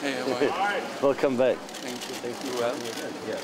Hey, how are you? Welcome back. Thank you. Thank you. Well? Yeah.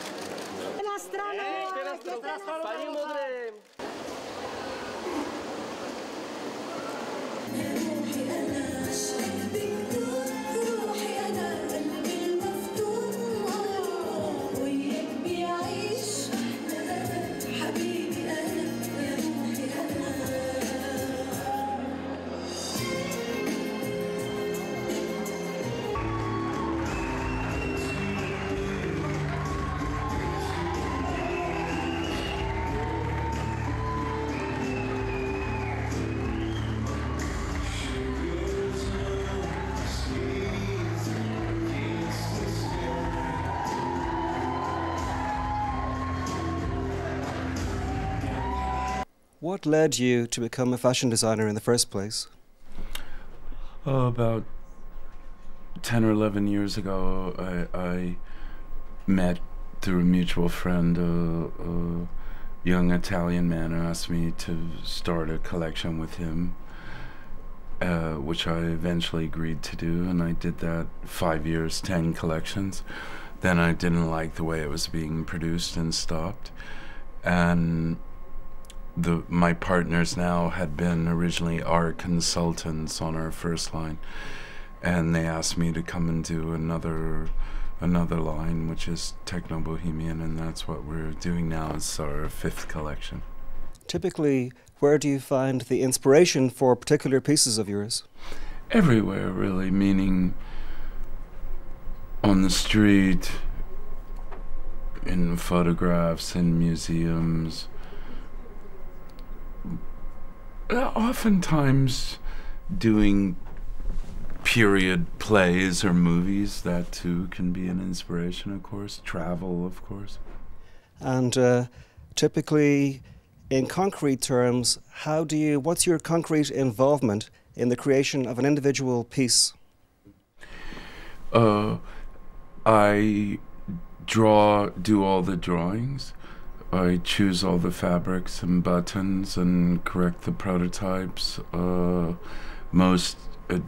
What led you to become a fashion designer in the first place? About 10 or 11 years ago, I met through a mutual friend a young Italian man who asked me to start a collection with him, which I eventually agreed to do, and I did that 5 years, 10 collections. Then I didn't like the way it was being produced and stopped. And my partners now had been originally art consultants on our first line, and they asked me to come and do another line, which is Technobohemian, and that's what we're doing now. It's our 5th collection. Typically, where do you find the inspiration for particular pieces of yours? Everywhere, really, meaning on the street, in photographs, in museums. Oftentimes doing period plays or movies, that too can be an inspiration, of course. Travel, of course. And typically, in concrete terms, what's your concrete involvement in the creation of an individual piece? I do all the drawings. I choose all the fabrics and buttons and correct the prototypes.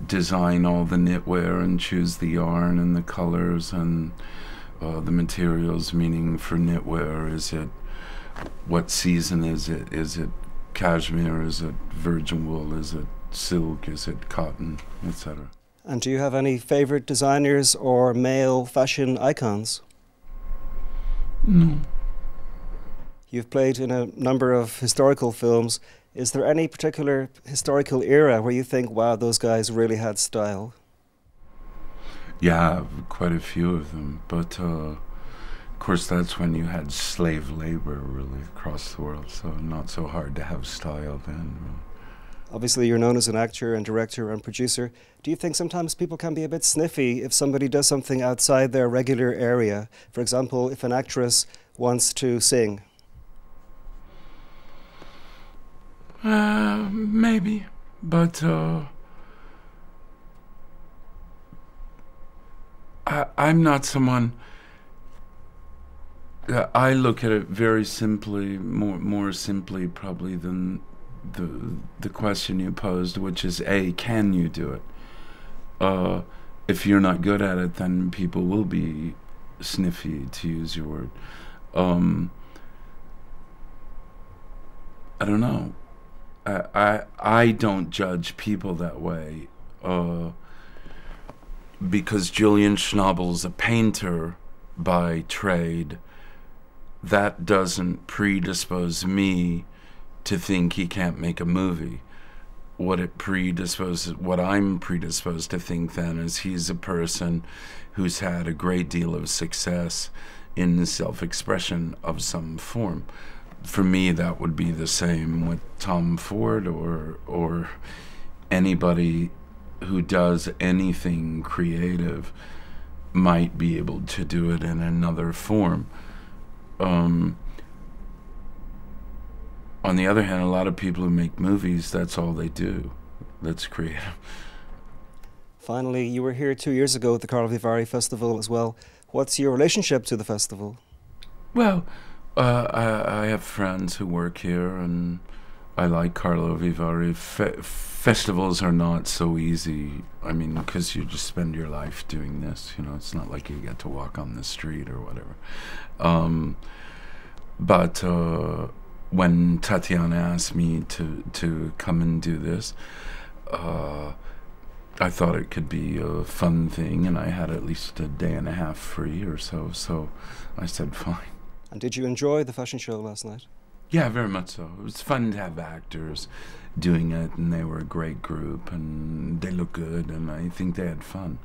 Design all the knitwear and choose the yarn and the colors and the materials, meaning for knitwear, what season is it? Is it cashmere? Is it virgin wool? Is it silk? Is it cotton? Etc. And do you have any favorite designers or male fashion icons? No. You've played in a number of historical films. Is there any particular historical era where you think, wow, those guys really had style? Yeah, quite a few of them. But, of course, that's when you had slave labor really across the world, so not so hard to have style then. Obviously, you're known as an actor and director and producer. Do you think sometimes people can be a bit sniffy if somebody does something outside their regular area? For example, if an actress wants to sing. Maybe, but I'm not someone. I look at it very simply, more simply probably than the question you posed, which is can you do it? If you're not good at it, then people will be sniffy, to use your word. I don't know. I don't judge people that way, because Julian Schnabel's a painter by trade. That doesn't predispose me to think he can't make a movie. What I'm predisposed to think then is he's a person who's had a great deal of success in the self-expression of some form. For me, that would be the same with Tom Ford or anybody who does anything creative might be able to do it in another form. On the other hand, a lot of people who make movies, that's all they do. That's creative. Finally, you were here 2 years ago at the KVIFF festival as well. What's your relationship to the festival? Well, I have friends who work here, and I like Carlo Vivari. Festivals are not so easy. I mean, because you just spend your life doing this. You know, it's not like you get to walk on the street or whatever. But when Tatiana asked me to come and do this, I thought it could be a fun thing, and I had at least a day and a half free or so. So I said, fine. And did you enjoy the fashion show last night? Yeah, very much so. It was fun to have actors doing it, and they were a great group, and they looked good, and I think they had fun.